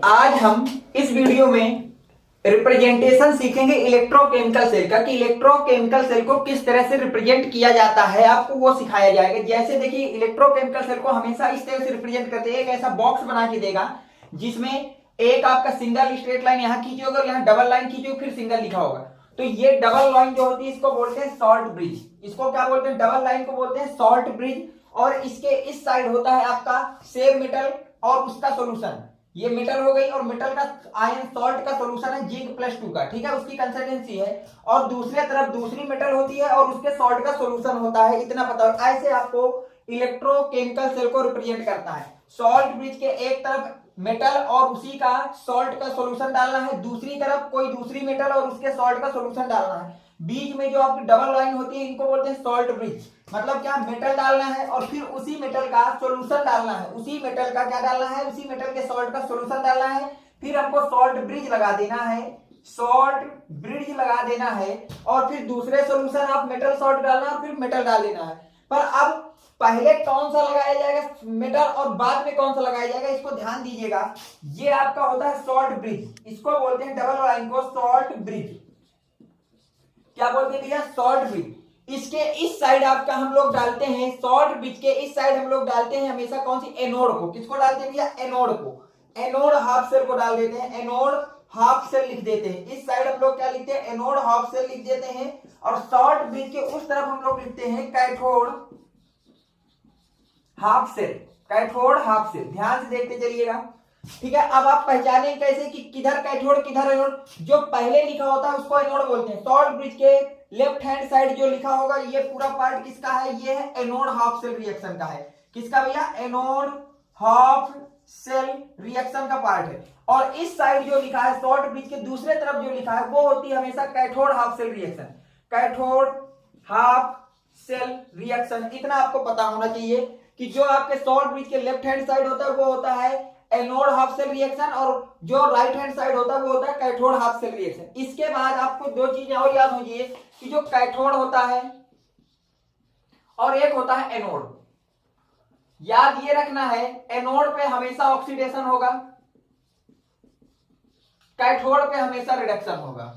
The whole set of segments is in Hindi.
आज हम इस वीडियो में रिप्रेजेंटेशन सीखेंगे इलेक्ट्रोकेमिकल सेल का कि इलेक्ट्रोकेमिकल सेल को किस तरह से रिप्रेजेंट किया जाता है, आपको वो सिखाया जाएगा। जैसे देखिए, इलेक्ट्रोकेमिकल सेल को हमेशा इस तरह से रिप्रेजेंट करते हैं, एक ऐसा बॉक्स बना के देगा जिसमें एक आपका सिंगल स्ट्रेट लाइन यहाँ खींचे होगा, यहाँ डबल लाइन खींचे फिर सिंगल लिखा होगा। तो ये डबल लाइन जो होती है इसको बोलते हैं शॉर्ट ब्रिज। इसको क्या बोलते हैं? डबल लाइन को बोलते हैं शॉर्ट ब्रिज। और इसके इस साइड होता है आपका सेम मेटल और उसका सोल्यूशन। ये मेटल हो गई और मेटल का आयन सॉल्ट का सोल्यूशन है जिंक+2 का, ठीक है, उसकी कंसिस्टेंसी है। और दूसरे तरफ दूसरी मेटल होती है और उसके सॉल्ट का सोल्यूशन होता है, इतना पता हो। ऐसे आपको इलेक्ट्रोकेमिकल सेल को रिप्रेजेंट करता है। सॉल्ट ब्रिज के एक तरफ मेटल और उसी का सॉल्ट का सोल्यूशन डालना है, दूसरी तरफ कोई दूसरी मेटल और उसके सॉल्ट का सोल्यूशन डालना है। बीच में जो आपकी डबल लाइन होती है इनको बोलते हैं सॉल्ट ब्रिज। मतलब क्या, मेटल डालना है और फिर उसी मेटल का सॉल्यूशन डालना है, उसी मेटल का क्या डालना है, उसी मेटल के सॉल्ट का सॉल्यूशन डालना है, फिर हमको सॉल्ट ब्रिज लगा देना है, सॉल्ट ब्रिज लगा देना है। और फिर दूसरे सॉल्यूशन आप मेटल सॉल्ट डालना है, फिर मेटल डाल देना है। पर अब पहले कौन सा लगाया जाएगा मेटल और बाद में कौन सा लगाया जाएगा, इसको ध्यान दीजिएगा। ये आपका होता है सॉल्ट ब्रिज, इसको बोलते हैं डबल लाइन को सॉल्ट ब्रिज। क्या बोलते हैं भैया? Salt bridge. इसके इस साइड आपका हम लोग डालते हैं, सॉल्ट ब्रिज के इस साइड हम लोग डालते हैं हमेशा कौन सी? एनोड को। किसको डालते हैं भैया? एनोड को। एनोड हाफ सेल को डाल देते हैं, एनोड हाफ सेल लिख देते हैं। इस साइड हम लोग क्या लिखते हैं? एनोड हाफ सेल लिख देते हैं। और सॉल्ट ब्रिज के उस तरफ हम लोग लिखते हैं cathode half cell, cathode half cell. ध्यान से देखते चलिएगा, ठीक है। अब आप पहचाने कैसे कि किधर कैथोड किधर एनोड? जो पहले लिखा होता है उसको एनोड बोलते हैं। सॉल्ट ब्रिज के लेफ्ट हैंड साइड जो लिखा होगा ये पूरा पार्ट किसका है? ये है एनोड हाफ सेल रिएक्शन का है। किसका भैया? एनोड हाफ सेल रिएक्शन का पार्ट है। और इस साइड जो लिखा है सॉल्ट ब्रिज के दूसरे तरफ जो लिखा है वो होती है हमेशा cathode half cell reaction. Cathode half cell reaction, इतना आपको पता होना चाहिए कि जो आपके सॉल्ट ब्रिज के लेफ्ट हैंड साइड होता है वो होता है एनोड हाफ सेल रिएक्शन, और जो राइट हैंड साइड होता है वो होता है कैथोड हाफ सेल रिएक्शन। इसके बाद आपको दो चीजें और याद होंगी कि जो कैथोड होता है और एक होता है एनोड। याद ये रखना है, एनोड पे हमेशा ऑक्सीडेशन होगा, कैथोड पे हमेशा रिडक्शन होगा।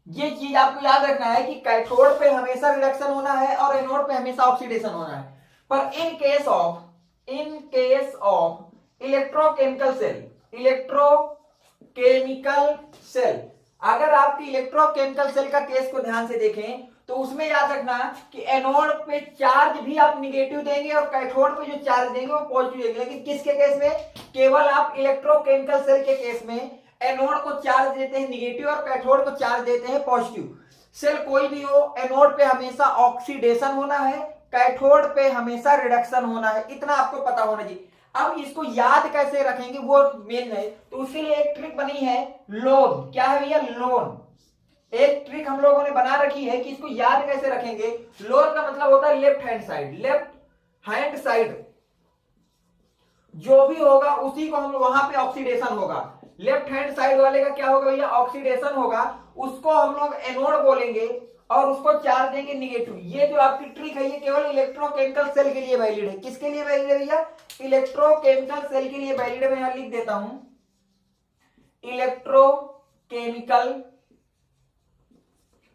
ये चीज आपको याद रखना है कि कैथोड पे हमेशा रिडक्शन होना है और एनोड पे हमेशा ऑक्सीडेशन होना है। पर in case of electrochemical cell, अगर आपकी इलेक्ट्रोकेमिकल सेल का केस को ध्यान से देखें तो उसमें याद रखना कि एनोड पे चार्ज भी आप निगेटिव देंगे और कैथोड पे जो चार्ज देंगे वो पॉजिटिव देंगे। लेकिन किसके केस में? केवल आप इलेक्ट्रोकेमिकल सेल के केस में एनोड को चार्ज देते हैं निगेटिव और कैथोड को चार्ज देते हैं पॉजिटिव। सेल कोई भी हो, एनोड पे हमेशा ऑक्सीडेशन होना है, कैथोड पे हमेशा रिडक्शन होना है, इतना आपको पता होना चाहिए। अब इसको याद कैसे रखेंगे वो मेन है, तो उसके लिए एक ट्रिक बनी है, लोन। क्या है भैया? लोन। एक ट्रिक हम लोगों ने बना रखी है कि इसको याद कैसे रखेंगे। लोन का मतलब होता है left hand side. Left hand side जो भी होगा उसी को हम वहां पे ऑक्सीडेशन होगा। लेफ्ट हैंड साइड वाले का क्या होगा भैया? ऑक्सीडेशन होगा, उसको हम लोग एनोड बोलेंगे और उसको चार्ज देंगे निगेटिव। ये जो आपकी ट्रिक है ये केवल इलेक्ट्रोकेमिकल सेल के लिए वैलिड है। किसके लिए वैलिड है भैया? इलेक्ट्रोकेमिकल सेल के लिए वैलिड है। मैं यहां लिख देता हूं, इलेक्ट्रोकेमिकल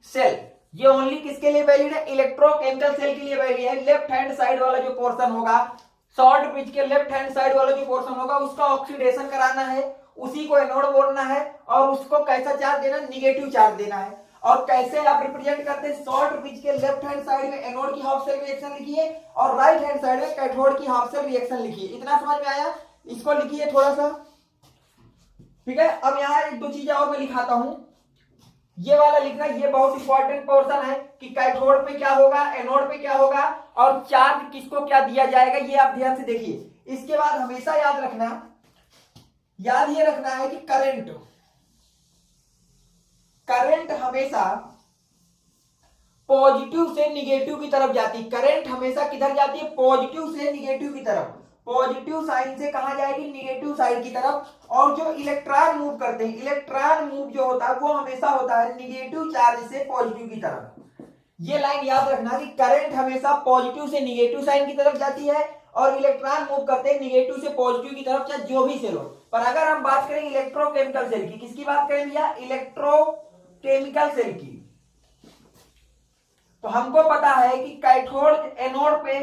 सेल। ये ओनली किसके लिए वैलिड है? इलेक्ट्रोकेमिकल सेल के लिए वैलिड है। लेफ्ट हैंड साइड वाला जो पोर्शन होगा, सॉल्ट ब्रिज के लेफ्ट हैंड साइड वाला जो पोर्शन होगा उसका ऑक्सीडेशन कराना है, उसी को एनोड बोलना है और उसको कैसा चार्ज देना? निगेटिव चार्ज देना है। और कैसे आप रिप्रेजेंट करते हैं? सॉल्ट ब्रिज के लेफ्ट हैंड साइड में एनोड की हाफ सेल रिएक्शन लिखिए और राइट हैंड साइड में कैथोड की हाफ सेल रिएक्शन लिखिए। इतना समझ में आया? इसको लिखिए थोड़ा सा, ठीक है। अब यहाँ एक दो चीजें और मैं लिखाता हूं, ये वाला लिखना, ये बहुत इंपॉर्टेंट पोर्शन है कि कैथोड पे क्या होगा, एनोड पे क्या होगा और चार्ज किसको क्या दिया जाएगा, ये आप ध्यान से देखिए। इसके बाद हमेशा याद ये रखना है कि करंट हमेशा पॉजिटिव से निगेटिव की तरफ जाती है। करंट हमेशा किधर जाती है? पॉजिटिव से निगेटिव की तरफ। पॉजिटिव साइड से कहां जाएगी? निगेटिव साइड की तरफ। और जो इलेक्ट्रॉन मूव करते हैं, इलेक्ट्रॉन मूव जो होता है वो हमेशा होता है निगेटिव चार्ज से पॉजिटिव की तरफ। ये लाइन याद रखना कि करंट हमेशा पॉजिटिव से निगेटिव साइन की तरफ जाती है और इलेक्ट्रॉन मूव करते हैं निगेटिव से पॉजिटिव की तरफ, चाहे जो भी सेल हो। पर अगर हम बात करें इलेक्ट्रोकेमिकल सेल की, किसकी बात करें भैया, इलेक्ट्रोकेमिकल सेल की, तो हमको पता है कि कैथोड एनोड पे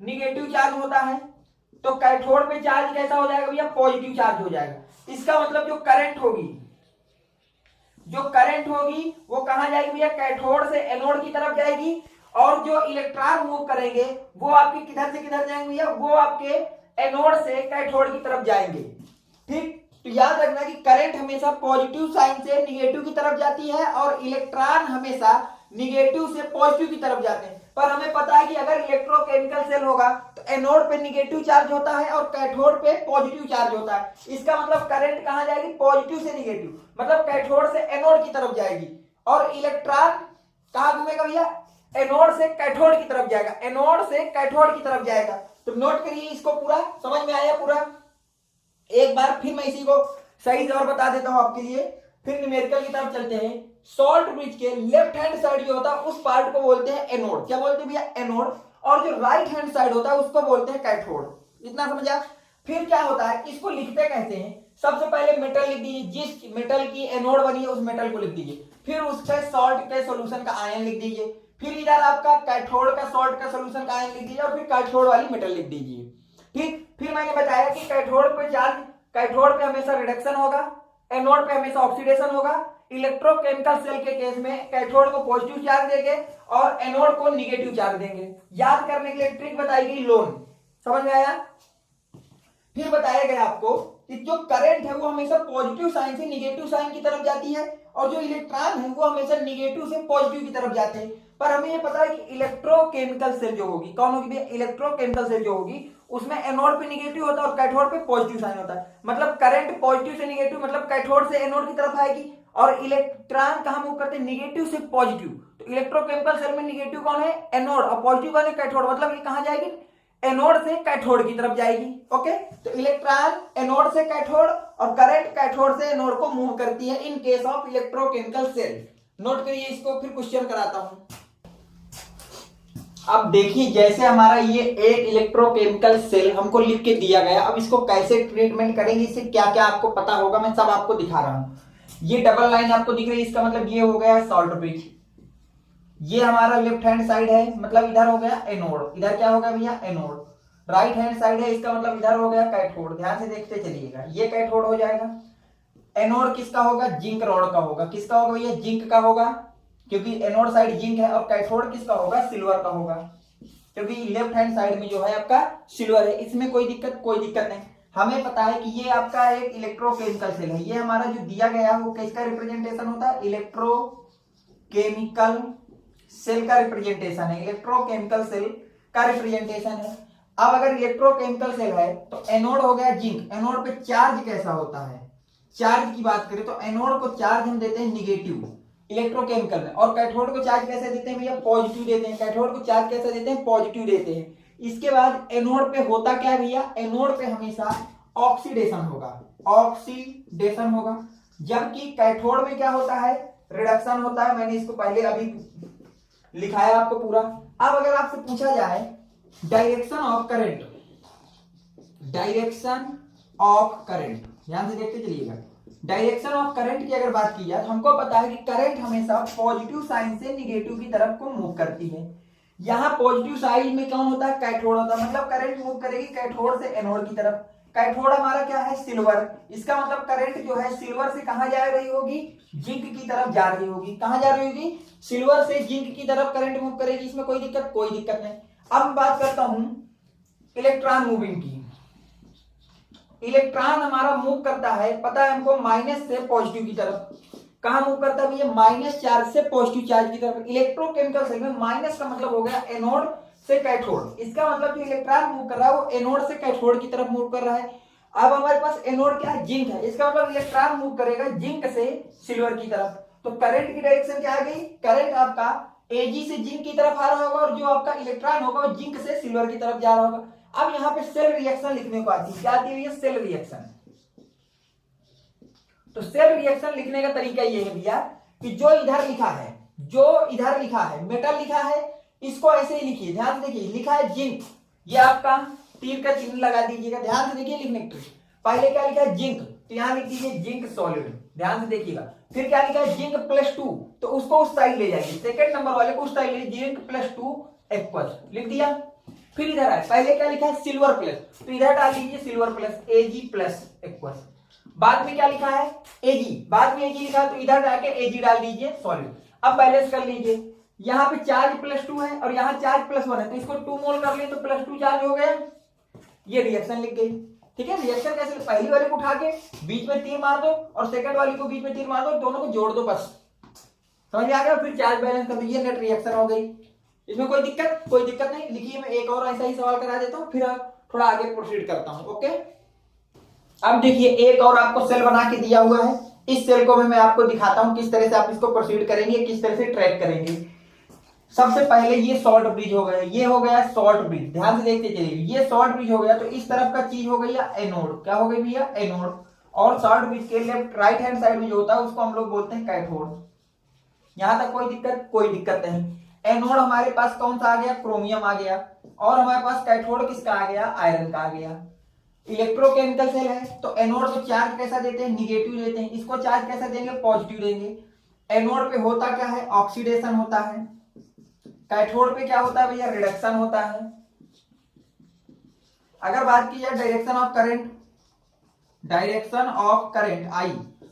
निगेटिव चार्ज होता है, तो कैथोड पे चार्ज कैसा हो जाएगा भैया, पॉजिटिव चार्ज हो जाएगा। इसका मतलब जो करंट होगी वो कहां जाएगी भैया, कैथोड से एनोड की तरफ जाएगी, और जो इलेक्ट्रॉन मूव करेंगे वो आपके किधर से किधर जाएंगे भैया, वो आपके एनोड से कैथोड की तरफ जाएंगे। ठीक, तो याद रखना कि करंट हमेशा पॉजिटिव साइन से निगेटिव की तरफ जाती है और इलेक्ट्रॉन हमेशा निगेटिव से पॉजिटिव की तरफ जाते हैं। पर हमें पता है कि अगर इलेक्ट्रोकेमिकल सेल होगा तो एनोड पे निगेटिव चार्ज होता है और कैथोड पे पॉजिटिव चार्ज होता है। इसका मतलब करंट कहां जाएगी, पॉजिटिव से निगेटिव, मतलब कैथोड से एनोड की तरफ जाएगी, और इलेक्ट्रॉन कहां घूमेगा भैया, एनोड से कैथोड की तरफ जाएगा, एनोड से कैथोड की तरफ जाएगा। तो नोट करिए इसको, पूरा समझ में आया पूरा। एक बार फिर मैं इसी को सही से और बता देता हूं आपके लिए, फिर न्यूमेरिकल की तरफ चलते हैं। सॉल्ट ब्रिज के लेफ्ट हैंड साइड जो होता है उस पार्ट को बोलते हैं एनोड, क्या बोलते हैं भैया, एनोड, और जो राइट हैंड साइड होता है उसको बोलते हैं कैथोड। इतना समझा। फिर क्या होता है, इसको लिखते कैसे हैं, सबसे पहले मेटल लिख दीजिए, जिस मेटल की एनोड बनी है उस मेटल को लिख दीजिए, फिर उसके सॉल्ट के सोल्यूशन का आयन लिख दीजिए, फिर इधर आपका कैथोड का सॉल्ट का सोल्यूशन का आयन लिख दीजिए, और फिर कैथोड वाली मेटल लिख दीजिए। ठीक, फिर मैंने बताया कि कैथोड पे चार्ज, कैथोड पे हमेशा रिडक्शन होगा, एनोड पे हमेशा ऑक्सीडेशन होगा। इलेक्ट्रोकेमिकल सेल के केस में कैथोड को पॉजिटिव चार्ज देंगे और एनोड को निगेटिव चार्ज देंगे। याद करने के लिए ट्रिक बताई गई लोन, समझ में आया। फिर बताया गया आपको कि जो करंट है वो हमेशा पॉजिटिव साइन से निगेटिव साइन की तरफ जाती है, और जो इलेक्ट्रॉन है वो हमेशा निगेटिव से पॉजिटिव की तरफ जाते हैं। पर हमें ये पता है कि इलेक्ट्रोकेमिकल सेल जो होगी, कौन होगी, इलेक्ट्रोकेमिकल सेल जो होगी उसमें एनोड पे निगेटिव होता है और कैथोड पे पॉजिटिव साइन होता है। मतलब करंट पॉजिटिव से निगेटिव, मतलब कैथोड से एनोड की तरफ आएगी, और इलेक्ट्रॉन कहां मूव करते हैं, निगेटिव से पॉजिटिव। तो इलेक्ट्रोकेमिकल सेल में निगेटिव कौन है, एनोड, और पॉजिटिव कौन है, कैथोड। मतलब ये कहां जाएगी, एनोड से कैथोड की तरफ जाएगी। ओके, तो इलेक्ट्रॉन एनोड से कैथोड और करंट कैथोड से एनोड को मूव करती है in case of electrochemical cell. Note करिए इसको, फिर क्वेश्चन कराता हूं। अब देखिए, जैसे हमारा ये एक इलेक्ट्रोकेमिकल सेल हमको लिख के दिया गया, अब इसको कैसे ट्रीटमेंट करेंगे, इससे क्या क्या आपको पता होगा, मैं सब आपको दिखा रहा हूं। ये डबल लाइन आपको दिख रही है, इसका मतलब ये हो गया सॉल्ट ब्रिज, ये हमारा लेफ्ट हैंड साइड है, मतलब इधर हो गया एनोड, इधर क्या हो गया भैया, एनोड। राइट हैंड साइड है, इसका मतलब इधर हो गया कैथोड। ध्यान से देखते चलिएगा, ये कैथोड हो जाएगा। एनोड किसका होगा, जिंक रॉड का होगा। किसका होगा भैया, जिंक का होगा, क्योंकि एनोड साइड जिंक है। और कैथोड किसका होगा, सिल्वर का होगा, क्योंकि लेफ्ट हैंड साइड में जो है आपका सिल्वर है। इसमें कोई दिक्कत नहीं। हमें पता है कि ये आपका एक इलेक्ट्रोकेमिकल सेल है। ये हमारा जो दिया गया है वो किसका रिप्रेजेंटेशन होता है, इलेक्ट्रोकेमिकल सेल का रिप्रेजेंटेशन है, इलेक्ट्रोकेमिकल सेल का रिप्रेजेंटेशन है। अब अगर इलेक्ट्रोकेमिकल सेल है तो एनोड हो गया जिंक, एनोड पे चार्ज कैसा होता है, चार्ज की बात करें तो एनोड को चार्ज हम देते हैं निगेटिव इलेक्ट्रोकेमिकल में, और कैथोड को चार्ज कैसे देते हैं भैया, पॉजिटिव देते हैं। कैथोड को चार्ज कैसे देते हैं, पॉजिटिव देते हैं। इसके बाद एनोड पे होता क्या है भैया, एनोड पे हमेशा ऑक्सीडेशन होगा, जबकि कैथोड में क्या होता है, रिडक्शन होता है। मैंने इसको पहले अभी लिखाया आपको पूरा। अब अगर आपसे पूछा जाए डायरेक्शन ऑफ करंट, ध्यान से देखते चलिएगा। डायरेक्शन ऑफ करंट की अगर बात की जाए तो हमको पता है कि करंट हमेशा पॉजिटिव साइन से निगेटिव की तरफ को मूव करती है। यहाँ पॉजिटिव साइड में कौन होता है, कैथोड होता है, मतलब करंट मूव करेगी कैथोड से एनोड की तरफ। कैथोड हमारा क्या है, सिल्वर, इसका मतलब करंट जो है सिल्वर से कहां जा रही होगी, जिंक की तरफ जा रही होगी। कहां जा रही होगी, सिल्वर से जिंक की तरफ करंट मूव करेगी। इसमें कोई दिक्कत नहीं। अब बात करता हूं इलेक्ट्रॉन मूविंग की। इलेक्ट्रॉन हमारा मूव करता है, पता है हमको, माइनस से पॉजिटिव की तरफ। कहां मूव करता है भैया, माइनस चार्ज से पॉजिटिव चार्ज की तरफ। इलेक्ट्रोकेमिकल सेल में माइनस का मतलब हो गया एनोड से कैथोड। इसका मतलब जो इलेक्ट्रॉन मूव कर रहा है वो एनोड से कैथोड की तरफ मूव कर रहा है। अब हमारे पास एनोड क्या है, जिंक है, इसका मतलब इलेक्ट्रॉन मूव करेगा जिंक से सिल्वर की तरफ। तो करंट की डायरेक्शन क्या आ गई, करंट आपका एजी से जिंक की तरफ आ रहा होगा, और जो आपका इलेक्ट्रॉन होगा वो जिंक से सिल्वर की तरफ जा रहा होगा। अब यहाँ पे सेल रिएक्शन लिखने को आती है, क्या आती है, सेल रिएक्शन। तो सेल रिएक्शन लिखने का तरीका ये है भैया कि जो इधर लिखा है मेटल लिखा है, इसको ऐसे ही लिखिए। ध्यान से देखिए, लिखा है जिंक, ये आपका तीर का चिन्ह लगा दीजिएगा। ध्यान से देखिए लिखने की, पहले क्या लिखा है जिंक, तो यहाँ लिख दीजिए जिंक सॉलिड, ध्यान से देखिएगा। फिर क्या लिखा है जिंक +2, तो उसको उस साइड ले जाएंगे, सेकंड नंबर वाले को उस साइड ले, जिंक +2 एक्वस लिख दिया। फिर इधर है, पहले क्या लिखा है सिल्वर प्लस, तो इधर डाल दीजिए सिल्वर प्लस Ag+ एक्वस। बाद में क्या लिखा है Ag, बाद में Ag लिखा है तो इधर जाके Ag डाल दीजिए सॉलिड। अब बैलेंस कर लीजिए, यहाँ पे चार्ज +2 है और यहाँ चार्ज +1 है, तो इसको 2 मोल कर ले तो +2 चार्ज हो गया, ये रिएक्शन लिख गई। ठीक है, रिएक्शन कैसे, पहली वाले को उठा के बीच में तीर मार दो और सेकंड वाली को बीच में तीर मार दो, दोनों को जोड़ दो, बस समझ में आ गया। फिर चार्ज बैलेंस कर दो, ये नेट रिएक्शन हो गई। इसमें कोई दिक्कत नहीं। लिखिए, मैं एक और ऐसा ही सवाल करा देता हूँ, फिर थोड़ा आगे प्रोसीड करता हूँ। ओके, अब देखिए एक और आपको सेल बना के दिया हुआ है, इस सेल को मैं आपको दिखाता हूँ किस तरह से आप इसको प्रोसीड करेंगे, किस तरह से ट्रैक करेंगे। सबसे पहले ये सॉल्ट ब्रिज हो गया, ये हो गया सॉल्ट ब्रिज, ध्यान से देखते चलिए, ये सॉल्ट ब्रिज हो गया, तो इस तरफ का चीज हो गई एनोड, क्या हो गई भैया एनोड, और सॉल्ट ब्रिज के लेफ्ट राइट हैंड साइड में जो होता है उसको हम लोग बोलते हैं कैथोड। यहां तक कोई दिक्कत नहीं। एनोड हमारे पास कौन सा आ गया, क्रोमियम आ गया, और हमारे पास कैथोड किसका आ गया, आयरन का आ गया। इलेक्ट्रोकेमिकल सेल है तो एनोड को चार्ज कैसा देते हैं, निगेटिव देते हैं, इसको चार्ज कैसा देंगे, पॉजिटिव देंगे। एनोड पे होता क्या है, ऑक्सीडेशन होता है। कैथोड पे क्या होता है भैया, रिडक्शन होता है। अगर बात की जाए डायरेक्शन ऑफ करंट आई,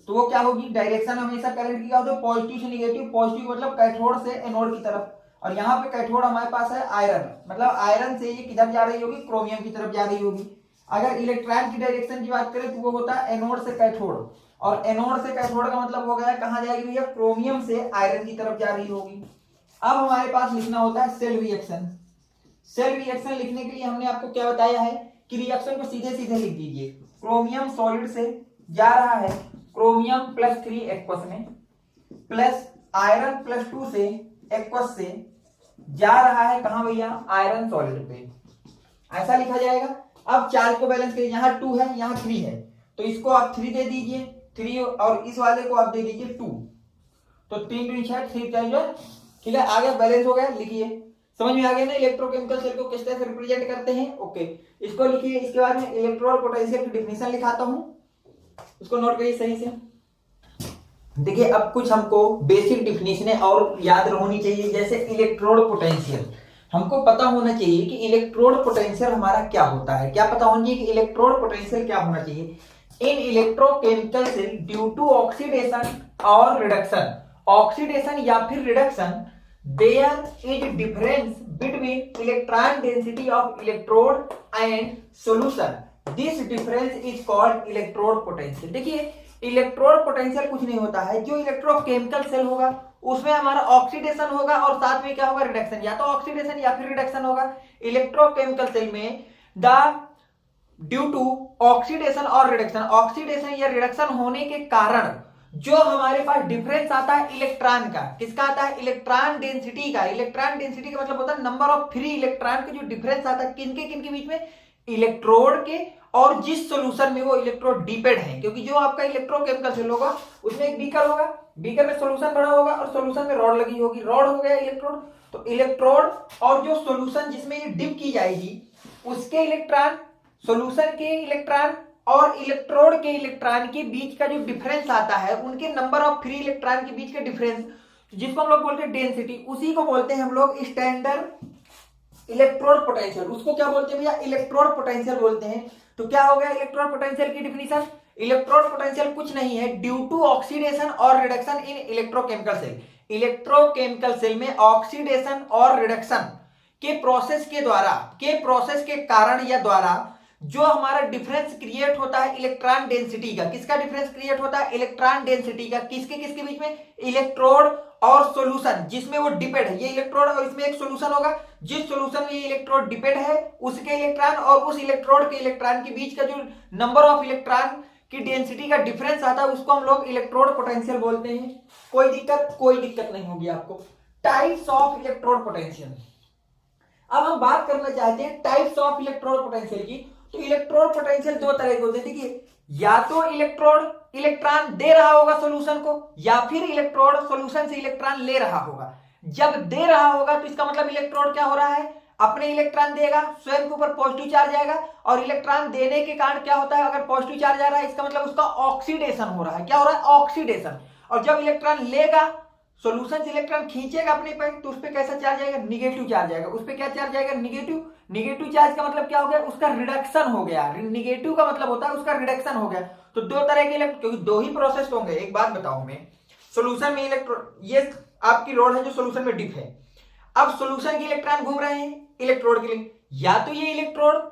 तो वो क्या होगी, डायरेक्शन हमेशा करंट की क्या होती है, पॉजिटिव से निगेटिव, पॉजिटिव मतलब कैथोड से एनोड की तरफ, और यहाँ पे कैथोड हमारे पास है आयरन, मतलब आयरन से ये किधर जा रही होगी, क्रोमियम की तरफ जा रही होगी। अगर इलेक्ट्रॉन की डायरेक्शन की बात करें तो वो होता है एनोड से कैथोड, और एनोड से कैथोड का मतलब हो गया कहां जाएगी भैया, क्रोमियम से आयरन की तरफ जा रही होगी। अब हमारे पास लिखना होता है सेल रिएक्शन। सेल रिएक्शन लिखने के लिए हमने आपको क्या बताया है कि रिएक्शन को सीधे सीधे लिख दीजिए। क्रोमियम सॉलिड से जा रहा है क्रोमियम +3 एक्वस में, प्लस आयरन +2 से एक्वस से जा रहा है कहां भैया, आयरन सॉलिड पे, ऐसा लिखा जाएगा। अब चार्ज को बैलेंस करिए, यहाँ 2 है यहाँ 3 है, तो इसको आप 3 दे दीजिए 3, और इस वाले को आप दे दीजिए 2, तो 3 2 6 3 ठीक है, आ गया, बैलेंस हो गया। लिखिए, समझ में आ गया ना इलेक्ट्रोकेमिकल सेल को किस तरह से रिप्रेजेंट करते हैं। ओके, इसको लिखिए। इसके बाद में इलेक्ट्रोड पोटेंशियल की डिफिनेशन लिखाता हूं, उसको नोट करिए सही से। देखिए, अब कुछ हमको बेसिक डिफिनेशन और याद होनी चाहिए, जैसे इलेक्ट्रोड पोटेंशियल हमको पता होना चाहिए कि इलेक्ट्रोड पोटेंशियल हमारा क्या होता है, क्या पता होना चाहिए कि इलेक्ट्रोड पोटेंशियल क्या होना चाहिए। In electrochemical cell due to oxidation और रिडक्शन, ऑक्सीडेशन या फिर reduction, there is difference between electron density of electrode and solution, this difference is called electrode potential. देखिए, इलेक्ट्रोड पोटेंशियल कुछ नहीं होता है, जो इलेक्ट्रोकेमिकल सेल होगा उसमें हमारा ऑक्सीडेशन होगा और साथ में क्या होगा, रिडक्शन, या तो ऑक्सीडेशन या फिर रिडक्शन होगा। इलेक्ट्रोकेमिकल सेल में द ड्यू टू ऑक्सीडेशन और रिडक्शन, ऑक्सीडेशन या रिडक्शन होने के कारण जो हमारे पास डिफरेंस आता है इलेक्ट्रॉन का, किसका आता है, इलेक्ट्रॉन डेंसिटी का। इलेक्ट्रॉन डेंसिटी का मतलब होता है नंबर ऑफ फ्री इलेक्ट्रॉन का जो डिफरेंस आता है किनके बीच में, इलेक्ट्रोड के और जिस सॉल्यूशन में वो इलेक्ट्रोड डिपेंड है, क्योंकि जो आपका इलेक्ट्रोकेमिकल सेल होगा उसमें एक बीकर होगा, बीकर में सॉल्यूशन भरा होगा और सॉल्यूशन में रॉड लगी होगी, रॉड हो गया इलेक्ट्रोड। तो इलेक्ट्रोड और जो सॉल्यूशन जिसमें ये डिप की जाएगी उसके इलेक्ट्रॉन, सॉल्यूशन के इलेक्ट्रॉन और इलेक्ट्रोड के इलेक्ट्रॉन के बीच का जो डिफरेंस आता है, उनके नंबर ऑफ फ्री इलेक्ट्रॉन के बीच का डिफरेंस, जिसको हम लोग बोलते हैं डेंसिटी, उसी को बोलते हैं हम लोग स्टैंडर्ड इलेक्ट्रोड पोटेंशियल। उसको क्या बोलते हैं भैया, इलेक्ट्रोड पोटेंशियल बोलते हैं। तो क्या हो गया इलेक्ट्रोड पोटेंशियल की डिफिनीशन, इलेक्ट्रोड पोटेंशियल कुछ नहीं है ड्यू टू ऑक्सीडेशन और reduction in electrochemical cell. Electrochemical cell में ऑक्सीडेशन और रिडक्शन के प्रोसेस के कारण या द्वारा जो हमारा डिफरेंस क्रिएट होता है इलेक्ट्रॉन डेंसिटी का, किसका डिफरेंस क्रिएट होता है, इलेक्ट्रॉन डेंसिटी का, किसके बीच में, इलेक्ट्रोड और सॉल्यूशन जिसमें वो डिपेंड है, ये इलेक्ट्रोड और इसमें एक सॉल्यूशन होगा, जिस सॉल्यूशन में ये इलेक्ट्रोड डिपेंड है उसके इलेक्ट्रॉन और उस इलेक्ट्रोड के इलेक्ट्रॉन के बीच का जो नंबर ऑफ इलेक्ट्रॉन की डेंसिटी का डिफरेंस आता है उसको हम लोग इलेक्ट्रोड पोटेंशियल बोलते हैं। कोई दिक्कत नहीं होगी आपको। टाइप्स ऑफ इलेक्ट्रोड पोटेंशियल, अब हम बात करना चाहते हैं टाइप्स ऑफ इलेक्ट्रोड पोटेंशियल की। तो इलेक्ट्रोड पोटेंशियल दो तरह के होते हैं, देखिए, या तो इलेक्ट्रोड इलेक्ट्रॉन दे रहा होगा सॉल्यूशन को, या फिर इलेक्ट्रोड सॉल्यूशन से इलेक्ट्रॉन ले रहा होगा। जब दे रहा होगा तो इसका मतलब इलेक्ट्रोड क्या हो रहा है, अपने इलेक्ट्रॉन देगा, स्वयं के ऊपर पॉजिटिव चार्ज आएगा, और इलेक्ट्रॉन देने के कारण क्या होता है, अगर पॉजिटिव चार्ज आ रहा है इसका मतलब उसका ऑक्सीडेशन हो रहा है। क्या हो रहा है, ऑक्सीडेशन। और जब इलेक्ट्रॉन लेगा, सॉल्यूशन से इलेक्ट्रॉन खींचेगा अपने पर, तो उस पर कैसा चार्ज आएगा, निगेटिव चार्ज आएगा। उस पर क्या चार्ज आएगा, निगेटिव। निगेटिव चार्ज का मतलब क्या हो गया, उसका रिडक्शन हो गया। निगेटिव का मतलब होता है उसका रिडक्शन हो गया। तो दो तरह के इलेक्ट्रॉन, क्योंकि दो ही प्रोसेस होंगे। एक बात बताऊं मैं, सोल्यूशन में इलेक्ट्रॉन, ये आपकी रॉड है जो सोल्यूशन में डिप है। अब सोल्यूशन के इलेक्ट्रॉन घूम रहे हैं इलेक्ट्रोड के लिए, या तो ये इलेक्ट्रोड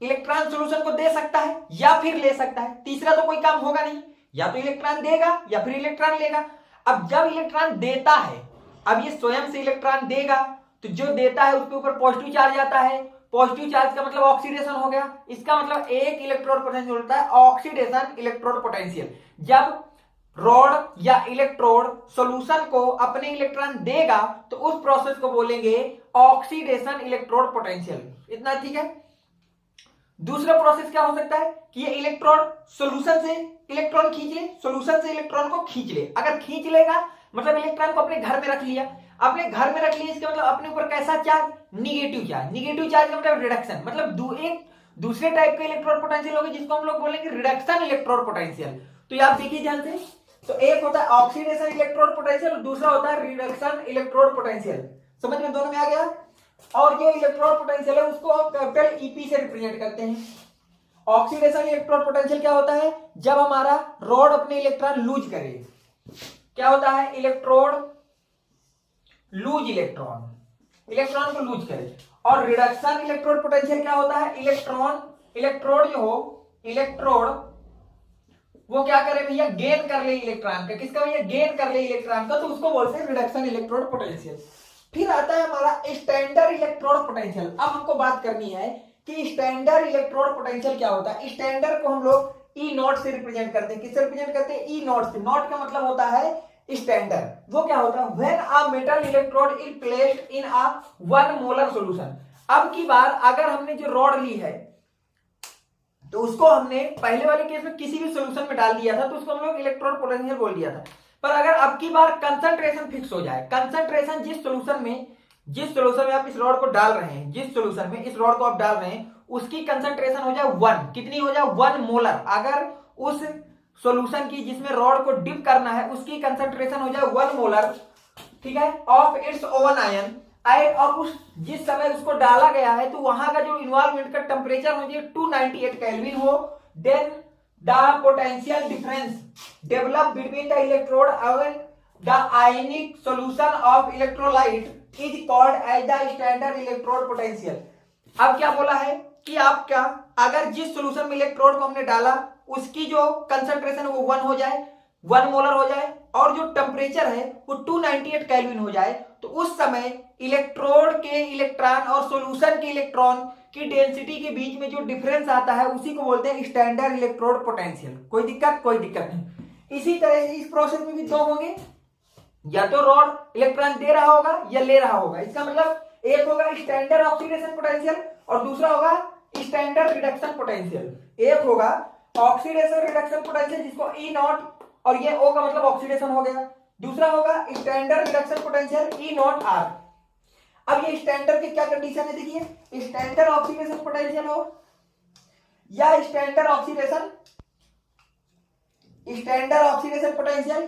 इलेक्ट्रॉन सोल्यूशन को दे सकता है या फिर ले सकता है, तीसरा तो कोई काम होगा नहीं। या तो इलेक्ट्रॉन देगा या फिर इलेक्ट्रॉन लेगा। अब जब इलेक्ट्रॉन देता है, अब ये स्वयं से इलेक्ट्रॉन देगा, तो जो देता है उसके ऊपर पॉजिटिव चार्ज आता है। पॉजिटिव चार्ज का मतलब ऑक्सीडेशन हो गया। इसका मतलब एक इलेक्ट्रोड पोटेंशियल होता है ऑक्सीडेशन इलेक्ट्रोड पोटेंशियल। जब रॉड या इलेक्ट्रोड सॉल्यूशन को अपने इलेक्ट्रॉन देगा तो उस प्रोसेस को बोलेंगे ऑक्सीडेशन इलेक्ट्रोड पोटेंशियल। इतना ठीक है। दूसरा प्रोसेस क्या हो सकता है कि ये इलेक्ट्रोड सॉल्यूशन से इलेक्ट्रॉन खींच ले, सॉल्यूशन से इलेक्ट्रॉन को खींच ले। अगर खींच लेगा मतलब इलेक्ट्रॉन को अपने घर में रख लिया। अपने घर में रख लिया इसका मतलब अपने ऊपर कैसा charge, negative charge. Negative charge का मतलब रिडक्शन, मतलब एक दूसरे टाइप का इलेक्ट्रोड पोटेंशियल होगा जिसको हम लोग बोलेंगे रिडक्शन इलेक्ट्रोड पोटेंशियल। तो ये आप देखिए ध्यान से, तो एक होता है ऑक्सीडेशन इलेक्ट्रोड पोटेंशियल और दूसरा होता है रिडक्शन इलेक्ट्रोड पोटेंशियल। समझ में दोनों में आ गया। और जो इलेक्ट्रोड पोटेंशियल है उसको आप कैपिटल ईपी से रिप्रेजेंट करते हैं। ऑक्सीडेशन इलेक्ट्रोड पोटेंशियल क्या होता है, जब हमारा रॉड अपने इलेक्ट्रॉन लूज करे। क्या होता है, इलेक्ट्रोड लूज इलेक्ट्रॉन को लूज करे। और रिडक्शन इलेक्ट्रोड पोटेंशियल क्या होता है, इलेक्ट्रोड जो हो, इलेक्ट्रोड वो क्या करे भैया, गेन कर ले इलेक्ट्रॉन का। किसका भैया, गेन कर ले इलेक्ट्रॉन का, तो उसको बोलते हैं रिडक्शन इलेक्ट्रोड पोटेंशियल। फिर आता है हमारा स्टैंडर्ड इलेक्ट्रोड पोटेंशियल। अब हमको बात करनी है कि स्टैंडर्ड इलेक्ट्रोड पोटेंशियल क्या होता है। स्टैंडर्ड को हम लोग ई नॉट से रिप्रेजेंट करते हैं। किससे रिप्रेजेंट करते हैं, ई नॉट से। नॉट का मतलब होता है स्टैंडर्ड। वो क्या होता है, when a metal electrode is placed in a 1 molar solution. अब की बार अगर हमने जो रॉड ली है तो उसको हमने पहले वाले केस में किसी भी सॉल्यूशन में डाल दिया था तो उसको हम लोग इलेक्ट्रोड पोटेंशियल बोल दिया था। पर अगर अब की बार कंसंट्रेशन फिक्स हो जाए, कंसंट्रेशन जिस सॉल्यूशन में आप इस रॉड को डाल रहे हैं, जिस सॉल्यूशन में इस रॉड को आप डाल रहे हैं उसकी कंसंट्रेशन हो जाए 1, कितनी हो जाए 1 मोलर। अगर उस सॉल्यूशन की जिसमें रॉड को डिप करना है उसकी कंसंट्रेशन हो जाए 1 मोलर, ठीक है, ऑफ इट्स ओवन आयन। और उस जिस समय उसको डाला गया है तो वहां का जो इन्वॉल्वमेंट का टेम्परेचर हो जाए 298 केल्विन हो, then the potential difference develop between the electrode and the ionic solution of electrolyte is called as the standard electrode potential. अब क्या बोला है कि आपका अगर जिस सॉल्यूशन में इलेक्ट्रोड को हमने डाला उसकी जो कंसंट्रेशन है वो 1 हो जाए, 1 मोलर हो जाए, और जो टेम्परेचर है वो 298 केल्विन हो जाए, तो उस समय इलेक्ट्रोड के इलेक्ट्रॉन और सॉल्यूशन के इलेक्ट्रॉन की डेंसिटी के बीच में जो डिफरेंस आता है उसी को बोलते हैं स्टैंडर्ड इलेक्ट्रोड पोटेंशियल। कोई दिक्कत नहीं। इसी तरह से इस प्रोसेस में भी दो होंगे, या तो रॉड इलेक्ट्रॉन दे रहा होगा या ले रहा होगा। इसका मतलब एक होगा स्टैंडर्ड ऑक्सीडेशन पोटेंशियल और दूसरा होगा स्टैंडर्ड रिडक्शन पोटेंशियल। एक होगा ऑक्सीडेशन रिडक्शन पोटेंशियल जिसको ई नॉट, और ये ओ का मतलब ऑक्सीडेशन हो गया। दूसरा होगा standard reduction potential E naught R. अब ये स्टैंडर्ड की क्या कंडीशन है, देखिए, स्टैंडर्ड ऑक्सीडेशन पोटेंशियल हो या स्टैंडर्ड ऑक्सीडेशन पोटेंशियल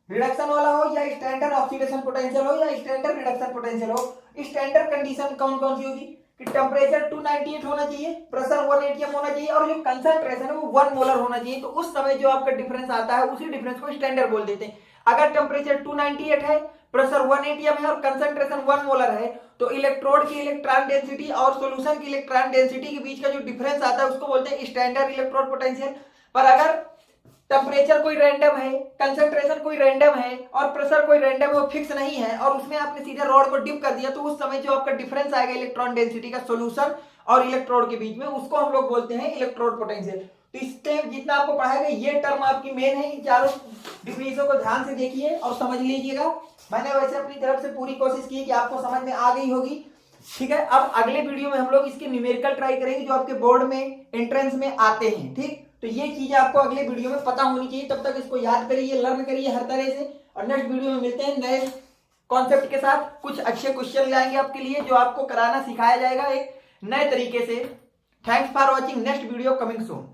रिडक्शन वाला हो, या स्टैंडर्ड ऑक्सीडेशन पोटेंशियल हो, या स्टैंडर्ड रिडक्शन पोटेंशियल हो। स्टैंडर्ड कंडीशन कौन कौन सी होगी कि टेम्परेचर 298 होना चाहिए, प्रेशर 1 atm होना चाहिए, और जो कंसंट्रेशन है वो 1 मोलर होना चाहिए। तो उस समय जो आपका डिफरेंस आता है उसी डिफरेंस को स्टैंडर्ड बोल देते हैं। अगर टेम्परेचर 298 है, प्रेशर 1 atm है और कंसंट्रेशन 1 मोलर है, तो इलेक्ट्रोड की इलेक्ट्रॉन डेंसिटी और सॉल्यूशन की इलेक्ट्रॉन डेंसिटी के बीच का जो डिफरेंस आता है उसको बोलते हैं स्टैंडर्ड इलेक्ट्रोड पोटेंशियल। पर अगर टेम्परेचर कोई रैंडम है, कंसंट्रेशन कोई रैंडम है और प्रेशर कोई रैंडम है, फिक्स नहीं है, और उसमें आपने सीधे रॉड को डिप कर दिया, तो उस समय जो आपका डिफरेंस आएगा इलेक्ट्रॉन डेंसिटी का सॉल्यूशन और इलेक्ट्रोड के बीच में, उसको हम लोग बोलते हैं इलेक्ट्रोड पोटेंशियल। तो इसके जितना आपको पढ़ाया गया ये टर्म आपकी मेन है। इन चारों डिफिनेशन को ध्यान से देखिए और समझ लीजिएगा। मैंने वैसे अपनी तरफ से पूरी कोशिश की कि आपको समझ में आ गई होगी, ठीक है। अब अगले वीडियो में हम लोग इसके न्यूमेरिकल ट्राई करेंगे जो आपके बोर्ड में एंट्रेंस में आते हैं, ठीक। तो ये चीजें आपको अगले वीडियो में पता होनी चाहिए, तब तक इसको याद करिए, लर्न करिए हर तरह से, और नेक्स्ट वीडियो में मिलते हैं नए कॉन्सेप्ट के साथ कुछ अच्छे क्वेश्चन लाएंगे आपके लिए, जो आपको कराना सिखाया जाएगा एक नए तरीके से। Thanks for watching, next video coming soon.